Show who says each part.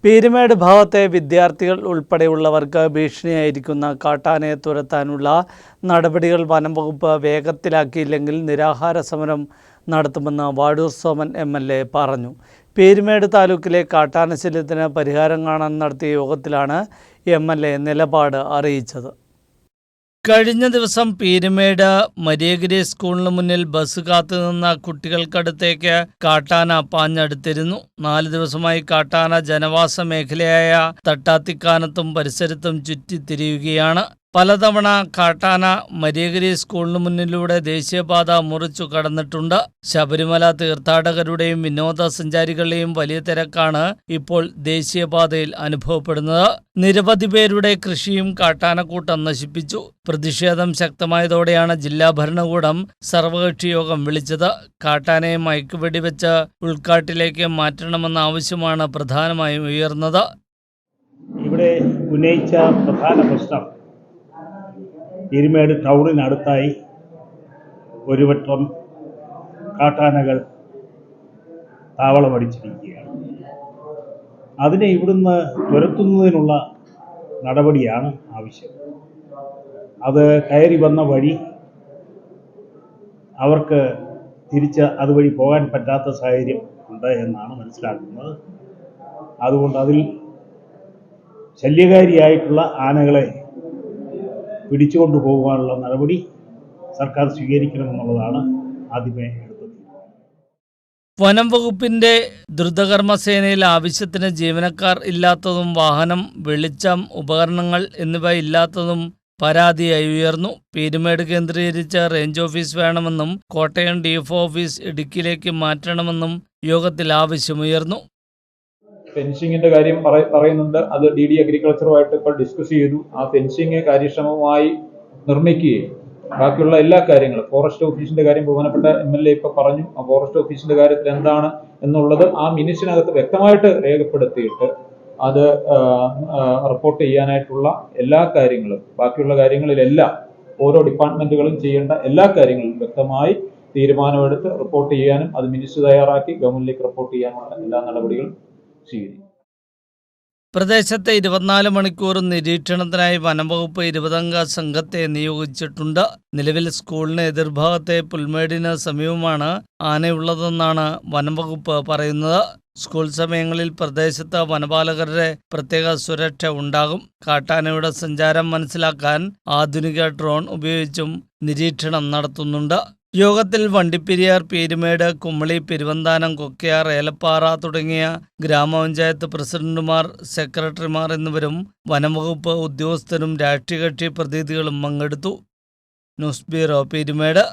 Speaker 1: പീരുമേട് ഭാഗത്തെ വിദ്യാർത്ഥികൾ ഉൾപ്പെടെയുള്ളവർക്ക് ഭീഷണിയായിരിക്കുന്ന കാട്ടാനയെ തുരത്താനുള്ള നടപടികൾ വനംവകുപ്പ് വേഗത്തിലാക്കിയില്ലെങ്കിൽ നിരാഹാര സമരം നടത്തുമെന്ന് വാഴൂർ സോമൻ MLA പറഞ്ഞു. പീരുമേട് താലൂക്കിലെ കാട്ടാനശല്യത്തിന് പരിഹാരം കാണാൻ നടത്തിയ യോഗത്തിലാണ് MLA നിലപാട് അറിയിച്ചത്. കഴിഞ്ഞ ദിവസം പീരുമേട് മരിയഗിരി സ്കൂളിന് മുന്നിൽ ബസ് കാത്തുനിന്ന കുട്ടികൾക്കടുത്തേക്ക് കാട്ടാന പാഞ്ഞടുത്തിരുന്നു. 4 ദിവസമായി കാട്ടാന ജനവാസ മേഖലയായ തട്ടാത്തിക്കാനത്തും പരിസരത്തും ചുറ്റിത്തിരിയുകയാണ്. പലതവണ കാട്ടാന മരിയഗിരി സ്കൂളിന് മുന്നിലൂടെ ദേശീയപാത മുറിച്ചു കടന്നിട്ടുണ്ട്. ശബരിമല തീർത്ഥാടകരുടെയും വിനോദസഞ്ചാരികളുടെയും വലിയ തിരക്കാണ് ഇപ്പോൾ ദേശീയപാതയിൽ അനുഭവപ്പെടുന്നത്. നിരവധി പേരുടെ കൃഷിയും കാട്ടാനക്കൂട്ടം നശിപ്പിച്ചു. പ്രതിഷേധം ശക്തമായതോടെയാണ് ജില്ലാ ഭരണകൂടം സർവകക്ഷി യോഗം വിളിച്ചത്. കാട്ടാനയെ മയക്കുവെടിവെച്ച് ഉൾക്കാട്ടിലേക്ക് മാറ്റണമെന്ന ആവശ്യമാണ് പ്രധാനമായും ഉയർന്നത്.
Speaker 2: ഇവിടെ ഉന്നയിച്ച പ്രധാന പ്രശ്നം പീരുമേട് ടൗണിനടുത്തായി ഒരു വട്ടം കാട്ടാനകൾ താവളമടിച്ചിരിക്കുകയാണ്. അതിനെ ഇവിടുന്ന് തുരത്തുന്നതിനുള്ള നടപടിയാണ് ആവശ്യം. അത് കയറി വന്ന വഴി അവർക്ക് തിരിച്ച് അതുവഴി പോകാൻ പറ്റാത്ത സാഹചര്യം ഉണ്ട് എന്നാണ് മനസ്സിലാക്കുന്നത്. അതുകൊണ്ട് അതിൽ ശല്യകാരിയായിട്ടുള്ള ആനകളെ പിടിച്ചുകൊണ്ടു പോകുവാനുള്ള നടപടി സർക്കാർ സ്വീകരിക്കണമെന്നുള്ളതാണ് ആദ്യമേ എടുത്തത്.
Speaker 1: വനം വകുപ്പിന്റെ ദ്രുതകർമ്മസേനയിൽ ആവശ്യത്തിന് ജീവനക്കാർ ഇല്ലാത്തതും വാഹനം, വെളിച്ചം, ഉപകരണങ്ങൾ എന്നിവ ഇല്ലാത്തതും പരാതിയായി ഉയർന്നു. പീരുമേട് കേന്ദ്രീകരിച്ച് റേഞ്ച് ഓഫീസ് വേണമെന്നും കോട്ടയം DFO ഓഫീസ് ഇടുക്കിയിലേക്ക് മാറ്റണമെന്നും യോഗത്തിൽ ആവശ്യമുയർന്നു.
Speaker 3: ഫെൻസിങ്ങിന്റെ കാര്യം പറയുന്നുണ്ട്. അത് DD അഗ്രികൾച്ചറുമായിട്ട് ഇപ്പോൾ ഡിസ്കസ് ചെയ്തു. ആ ഫെൻസിങ് കാര്യക്ഷമമായി നിർമ്മിക്കുകയും ബാക്കിയുള്ള എല്ലാ കാര്യങ്ങളും ഫോറസ്റ്റ് ഓഫീസിന്റെ കാര്യം ബഹുമാനപ്പെട്ട MLA ഇപ്പോൾ പറഞ്ഞു. ആ ഫോറസ്റ്റ് ഓഫീസിന്റെ കാര്യത്തിൽ എന്താണ് എന്നുള്ളത് ആ മിനിറ്റ്സിനകത്ത് വ്യക്തമായിട്ട് രേഖപ്പെടുത്തിയിട്ട് അത് റിപ്പോർട്ട് ചെയ്യാനായിട്ടുള്ള എല്ലാ കാര്യങ്ങളും ബാക്കിയുള്ള കാര്യങ്ങളിലെല്ലാം ഓരോ ഡിപ്പാർട്ട്മെന്റുകളും ചെയ്യേണ്ട എല്ലാ കാര്യങ്ങളും വ്യക്തമായി തീരുമാനമെടുത്ത് റിപ്പോർട്ട് ചെയ്യാനും അത് മിനിറ്റ്സ് തയ്യാറാക്കി ഗവൺമെന്റിലേക്ക് റിപ്പോർട്ട് ചെയ്യാനുള്ള എല്ലാ നടപടികളും സ്വീകരിക്കും.
Speaker 1: പ്രദേശത്തെ 24 മണിക്കൂറും നിരീക്ഷണത്തിനായി വനംവകുപ്പ് 20 അംഗ സംഘത്തെ നിയോഗിച്ചിട്ടുണ്ട്. നിലവിൽ സ്കൂളിന് എതിർഭാഗത്തെ പുൽമേടിന് സമീപമാണ് ആനയുള്ളതെന്നാണ് വനംവകുപ്പ് പറയുന്നത്. സ്കൂൾ സമയങ്ങളിൽ പ്രദേശത്ത് വനപാലകരുടെ പ്രത്യേക സുരക്ഷ ഉണ്ടാകും. കാട്ടാനയുടെ സഞ്ചാരം മനസ്സിലാക്കാൻ ആധുനിക ഡ്രോൺ ഉപയോഗിച്ചും നിരീക്ഷണം നടത്തുന്നുണ്ട്. യോഗത്തിൽ വണ്ടിപ്പെരിയാർ, പീരുമേട്, കുമളി, പെരുവന്താനം, കൊക്കയാർ, ഏലപ്പാറ തുടങ്ങിയ ഗ്രാമപഞ്ചായത്ത് പ്രസിഡന്റുമാർ, സെക്രട്ടറിമാർ എന്നിവരും വനംവകുപ്പ് ഉദ്യോഗസ്ഥരും രാഷ്ട്രീയ കക്ഷി പ്രതിനിധികളും പങ്കെടുത്തു. News bureau, Peermade.